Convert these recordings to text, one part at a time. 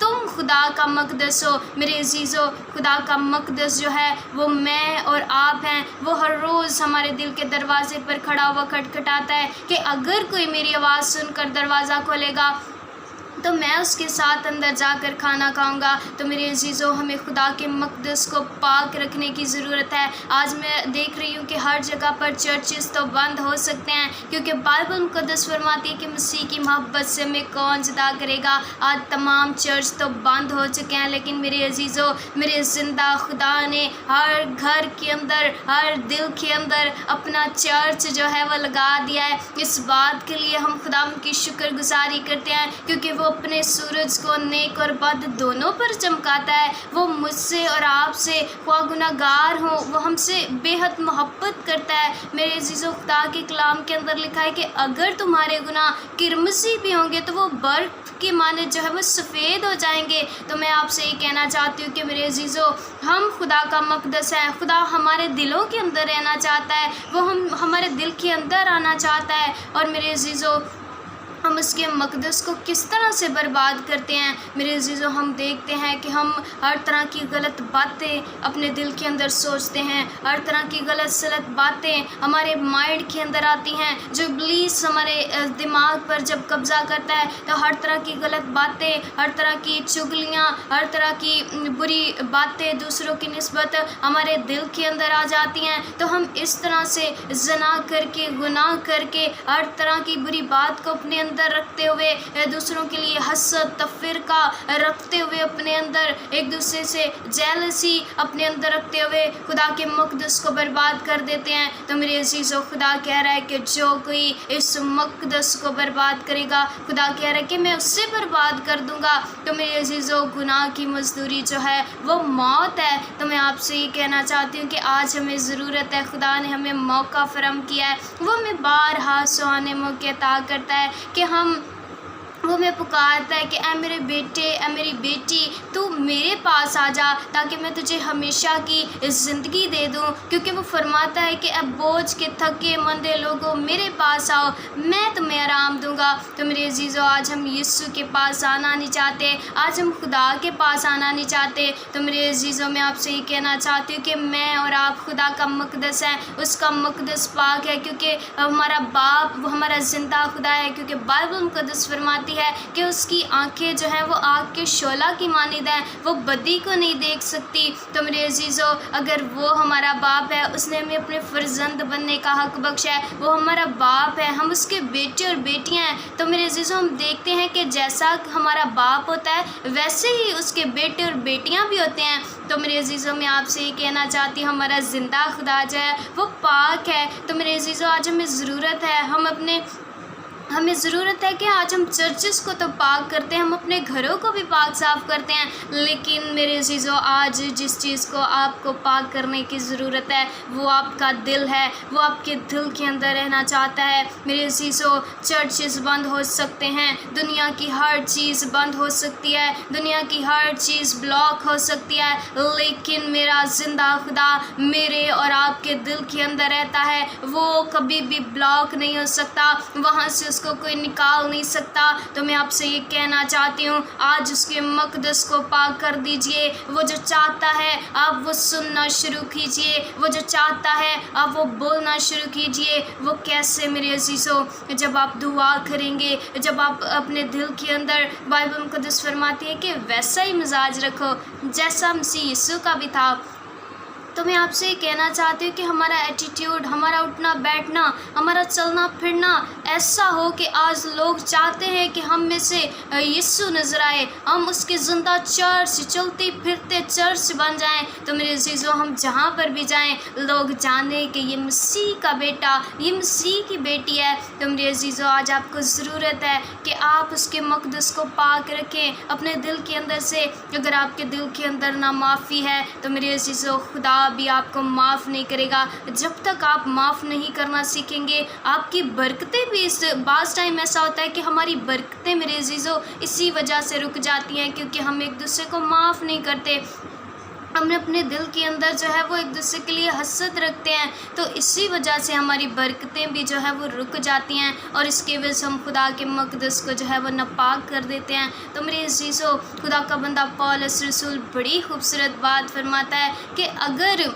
تم خدا کا مقدس ہو۔ میرے عزیزو، خدا کا مقدس جو ہے وہ میں اور آپ ہیں۔ وہ ہر روز ہمارے دل کے دروازے پر کھڑا ہوا کھٹکھٹاتا ہے کہ اگر کوئی میری آواز سن کر دروازہ کھولے گا تو میں اس کے ساتھ اندر جا کر کھانا کھاؤں گا۔ تو میرے عزیزو، ہمیں خدا کے مقدس کو پاک رکھنے کی ضرورت ہے۔ آج میں دیکھ رہی ہوں کہ ہر جگہ پر چرچز تو بند ہو سکتے ہیں، کیونکہ بائبل مقدس فرماتی ہے کہ مسیح کی محبت سے ہمیں کون جدا کرے گا۔ آج تمام چرچ تو بند ہو چکے ہیں، لیکن میرے عزیزو، میرے زندہ خدا نے ہر گھر کے اندر، ہر دل کے اندر اپنا چرچ جو ہے وہ لگا دیا ہے۔ اس بات کے لیے ہم خدا کی شکر گزاری کرتے ہیں، کیونکہ وہ اپنے سورج کو نیک اور بد دونوں پر چمکاتا ہے۔ وہ مجھ سے اور آپ سے، خواہ گناہ گار ہوں، وہ ہم سے بے حد محبت کرتا ہے۔ میرے عزیزو، خدا کے کلام کے اندر لکھا ہے کہ اگر تمہارے گناہ کرمسی بھی ہوں گے تو وہ برف کی مانند جو ہے وہ سفید ہو جائیں گے۔ تو میں آپ سے یہ کہنا چاہتی ہوں کہ میرے عزیزو، ہم خدا کا مقدس ہے۔ خدا ہمارے دلوں کے اندر رہنا چاہتا ہے، وہ ہمارے دل کے اندر آنا چاہتا ہے۔ اور میرے عزیزو، ہم اس کے مقدس کو کس طرح سے برباد کرتے ہیں؟ میرے عزیزو، ہم دیکھتے ہیں کہ ہم ہر طرح کی غلط باتیں اپنے دل کے اندر سوچتے ہیں، ہر طرح کی غلط سلط باتیں ہمارے مائنڈ کے اندر آتی ہیں، جو ابلیس ہمارے دماغ پر جب قبضہ کرتا ہے تو ہر طرح کی غلط باتیں، ہر طرح کی چغلیاں، ہر طرح کی بری باتیں دوسروں کی نسبت ہمارے دل کے اندر آ جاتی ہیں۔ تو ہم اس طرح سے زنا کر کے، گناہ کر کے، ہر طرح کی بری بات کو اپنے اندر رکھتے ہوئے، دوسروں کے لیے حسد تفرقہ رکھتے ہوئے، اپنے اندر ایک دوسرے سے جیلسی اپنے اندر رکھتے ہوئے خدا کے مقدس کو برباد کر دیتے ہیں۔ تو میرے عزیزو، خدا کہہ رہا ہے کہ جو کوئی اس مقدس کو برباد کرے گا، خدا کہہ رہا ہے کہ میں اس سے برباد کر دوں گا۔ تو میرے عزیزو، گناہ کی مزدوری جو ہے وہ موت ہے۔ تو میں آپ سے یہ کہنا چاہتی ہوں کہ آج ہمیں ضرورت ہے، خدا نے ہمیں موقع فراہم کیا ہے، وہ ہمیں بارہا سہانے موقع عطا کرتا ہے کہ وہ میں پکارتا ہے کہ اے میرے بیٹے، اے میری بیٹی، تو میرے پاس آ جا تاکہ میں تجھے ہمیشہ کی زندگی دے دوں، کیونکہ وہ فرماتا ہے کہ اب بوجھ کے تھکے مندے لوگوں میرے پاس آؤ، میں تمہیں آرام دوں گا۔ تو میرے عزیزو، آج ہم یسوع کے پاس آنا نہیں چاہتے، آج ہم خدا کے پاس آنا نہیں چاہتے۔ تو میرے عزیزو، میں آپ سے یہ کہنا چاہتی ہوں کہ میں اور آپ خدا کا مقدس ہیں، اس کا مقدس پاک ہے، کیونکہ ہمارا باپ وہ ہمارا زندہ خدا ہے، کیونکہ بائبل مقدس فرماتی ہے کہ اس کی آنکھیں جو ہیں وہ آگ کے شعلہ کی مانند ہیں، وہ بدی کو نہیں دیکھ سکتی۔ تو میرے عزیزو، اگر وہ ہمارا باپ ہے، اس نے ہمیں اپنے فرزند بننے کا حق بخشا ہے، وہ ہمارا باپ ہے، ہم اس کے بیٹے اور بیٹیاں ہیں۔ تو میرے عزیزو، ہم دیکھتے ہیں کہ جیسا ہمارا باپ ہوتا ہے ویسے ہی اس کے بیٹے اور بیٹیاں بھی ہوتے ہیں۔ تو میرے عزیزو، میں آپ سے یہ کہنا چاہتی ہوں، ہمارا زندہ خدا جو ہے وہ پاک ہے۔ تو میرے عزیزو، آج ہمیں ضرورت ہے، ہمیں ضرورت ہے کہ آج ہم چرچز کو تو پاک کرتے ہیں، ہم اپنے گھروں کو بھی پاک صاف کرتے ہیں، لیکن میرے عزیزو، آج جس چیز کو آپ کو پاک کرنے کی ضرورت ہے وہ آپ کا دل ہے، وہ آپ کے دل کے اندر رہنا چاہتا ہے۔ میرے عزیزو، چرچز بند ہو سکتے ہیں، دنیا کی ہر چیز بند ہو سکتی ہے، دنیا کی ہر چیز بلاک ہو سکتی ہے، لیکن میرا زندہ خدا میرے اور آپ کے دل کے اندر رہتا ہے، وہ کبھی بھی بلاک نہیں ہو سکتا، وہاں سے اس کو کوئی نکال نہیں سکتا۔ تو میں آپ سے یہ کہنا چاہتی ہوں، آج اس کے مقدس کو پاک کر دیجئے۔ وہ جو چاہتا ہے آپ وہ سننا شروع کیجئے، وہ جو چاہتا ہے آپ وہ بولنا شروع کیجئے۔ وہ کیسے میرے عزیزو؟ جب آپ دعا کریں گے، جب آپ اپنے دل کے اندر، بائبل مقدس فرماتی ہے کہ ویسا ہی مزاج رکھو جیسا مسیح یسوع کا بھی تھا۔ تو میں آپ سے یہ کہنا چاہتی ہوں کہ ہمارا ایٹیٹیوڈ، ہمارا اٹھنا بیٹھنا، ہمارا چلنا پھرنا ایسا ہو کہ آج لوگ چاہتے ہیں کہ ہم میں سے یسوع نظر آئے، ہم اس کے زندہ چرچ، چلتے پھرتے چرچ بن جائیں۔ تو میرے عزیزو، ہم جہاں پر بھی جائیں لوگ جانیں کہ یہ مسیح کا بیٹا، یہ مسیح کی بیٹی ہے۔ تو میرے عزیزو، آج آپ کو ضرورت ہے کہ آپ اس کے مقدس کو پاک رکھیں اپنے دل کے اندر سے۔ اگر آپ کے دل کے اندر نا معافی ہے تو میرے عزیزو، خدا بھی آپ کو معاف نہیں کرے گا۔ جب تک آپ معاف نہیں کرنا سیکھیں گے، آپ کی برکتیں بھی بعض ٹائم ایسا ہوتا ہے کہ ہماری برکتیں میرے عزیزو اسی وجہ سے رک جاتی ہیں، کیونکہ ہم ایک دوسرے کو معاف نہیں کرتے۔ ہم اپنے دل کے اندر جو ہے وہ ایک دوسرے کے لیے حسد رکھتے ہیں، تو اسی وجہ سے ہماری برکتیں بھی جو ہے وہ رک جاتی ہیں، اور اس کی وجہ سے ہم خدا کے مقدس کو جو ہے وہ ناپاک کر دیتے ہیں۔ تو میرے عزیزو، خدا کا بندہ پولس رسول بڑی خوبصورت بات فرماتا ہے کہ اگر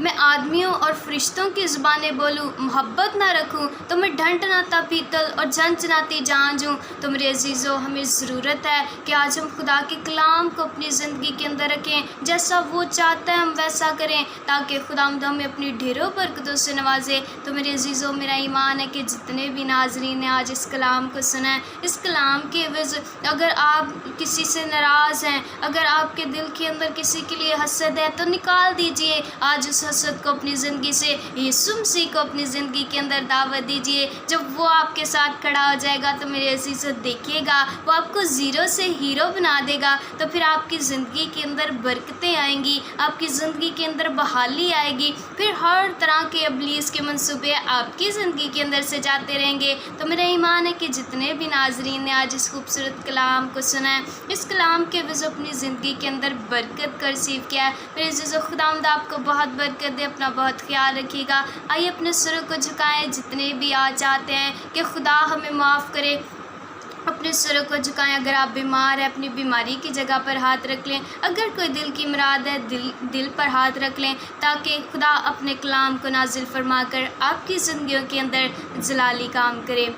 میں آدمیوں اور فرشتوں کی زبانیں بولوں، محبت نہ رکھوں، تو میں ڈھنڈناتا پیتل اور جھنجھناتی جانج ہوں۔ تو میرے عزیزو، ہمیں ضرورت ہے کہ آج ہم خدا کے کلام کو اپنی زندگی کے اندر رکھیں، جیسا وہ چاہتا ہے ہم ویسا کریں، تاکہ خداوند ہمیں اپنی ڈھیروں برکتوں سے نوازے۔ تو میرے عزیزو، میرا ایمان ہے کہ جتنے بھی ناظرین نے آج اس کلام کو سنا ہے، اس کلام کے عوض اگر آپ کسی سے ناراض ہیں، اگر آپ کے دل کے اندر کسی کے لیے حسد ہے، تو نکال دیجئے آج اس حسد کو اپنی زندگی سے، یسوع مسیح کو اپنی زندگی کے اندر دعوت دیجئے۔ جب وہ آپ کے ساتھ کھڑا ہو جائے گا تو میرے عزیزو دیکھیے گا، وہ آپ کو زیرو سے ہیرو بنا دے گا، تو پھر آپ کی زندگی کے اندر برکتیں آئیں گی، آپ کی زندگی کے اندر بحالی آئے گی، پھر ہر طرح کے ابلیس کے منصوبے آپ کی زندگی کے اندر سے جاتے رہیں گے۔ تو میرا ایمان ہے کہ جتنے بھی ناظرین نے آج اس خوبصورت کلام کو سنا ہے، اس کلام کے وجہ اپنی زندگی کے اندر برکت کا ریسیو کیا ہے۔ میرے عزیزو، خداوند آپ کو بہت برکت دے، اپنا بہت خیال رکھیے گا۔ آئیے اپنے سروں کو جھکائیں، جتنے بھی آج چاہتے ہیں کہ خدا ہمیں معاف کرے، اپنے سروں کو جھکائیں۔ اگر آپ بیمار ہیں، اپنی بیماری کی جگہ پر ہاتھ رکھ لیں، اگر کوئی دل کی مراد ہے، دل پر ہاتھ رکھ لیں، تاکہ خدا اپنے کلام کو نازل فرما کر آپ کی زندگیوں کے اندر جلالی کام کرے۔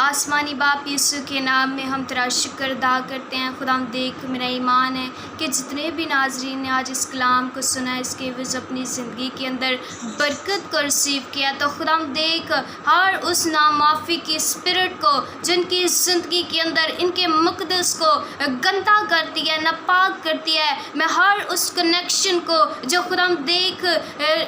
آسمانی باپ، یسوع کے نام میں ہم تیرا شکر ادا کرتے ہیں۔ خدا ہم دیکھ، میرا ایمان ہے کہ جتنے بھی ناظرین نے آج اس کلام کو سنا، اس کے عوض اپنی زندگی کے اندر برکت کو ریسیو کیا، تو خدا ہم دیکھ ہر اس نامعافی کی اسپرٹ کو جن کی زندگی کے اندر ان کے مقدس کو گندا کرتی ہے، ناپاک کرتی ہے، میں ہر اس کنیکشن کو جو خدا ہم دیکھ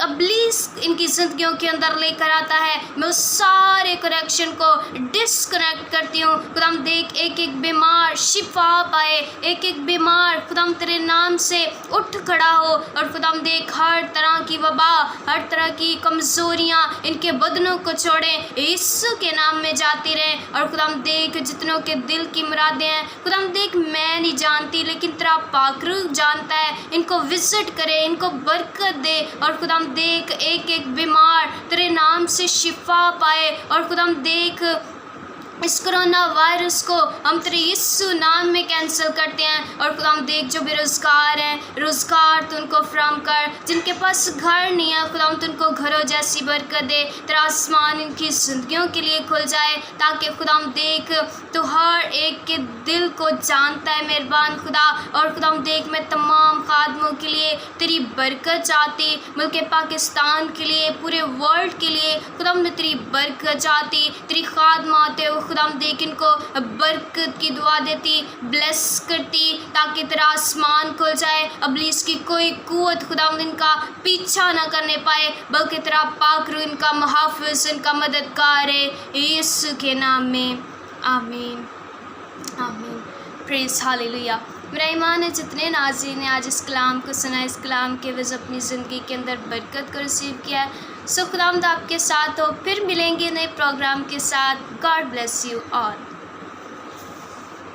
ابلیس ان کی زندگیوں کے اندر لے کر آتا ہے، میں اس سارے کنیکشن کو ڈسکنیکٹ کرتی ہوں۔ خدا ہم دیکھ ایک ایک بیمار شفا پائے، ایک ایک بیمار خدا ہم تیرے نام سے اٹھ کھڑا ہو، اور خدا ہم دیکھ ہر طرح کی وبا، ہر طرح کی کمزوریاں ان کے بدنوں کو چھوڑیں، یسوع کے نام میں جاتی رہیں۔ اور خدا ہم دیکھ جتنوں کے دل کی مرادیں ہیں، خدا ہم دیکھ میں نہیں جانتی لیکن تیرا پاک روح جانتا ہے، ان کو وزٹ کرے، ان کو برکت دے، اور خدا ہم دیکھ ایک ایک بیمار تیرے نام سے شفا پائے۔ اور خدا ہم دیکھ اس کرونا وائرس کو ہم تیرے یسوع نام میں کینسل کرتے ہیں۔ اور خدا ہم دیکھ جو بے روزگار ہیں، روزگار تو ان کو فراہم کر، جن کے پاس گھر نہیں ہے خدا ہم تو ان کو گھروں جیسی برکت دے، تیرا آسمان ان کی زندگیوں کے لیے کھل جائے، تاکہ خدا ہم دیکھ تو ہر ایک کے دل کو جانتا ہے مہربان خدا۔ اور خدا ہم دیکھ میں تمام خادموں کے لیے تیری برکت چاہتی، ملک پاکستان کے لیے، پورے ورلڈ کے لیے خدا ہم نے تیری برکت چاہتی، تیری خادمات ہو خدا ہم دیکھ ان کو برکت کی دعا دیتی، بلیس کرتی، تاکہ تیرا آسمان کھل جائے، ابلیس کی کوئی قوت خدا ہم ان کا پیچھا نہ کرنے پائے، بلکہ تیرا پاک روح ان کا محافظ، ان کا مددگار ہے، یسوع کے نام میں آمین آمین۔ پریز ہالیلویا۔ میرا ایمان ہے جتنے ناظرین نے آج اس کلام کو سنا، اس کلام کے وجہ اپنی زندگی کے اندر برکت کو ریسیو کیا ہے، خداوند آپ کے ساتھ ہو۔ پھر ملیں گے نئے پروگرام کے ساتھ۔ God bless you all.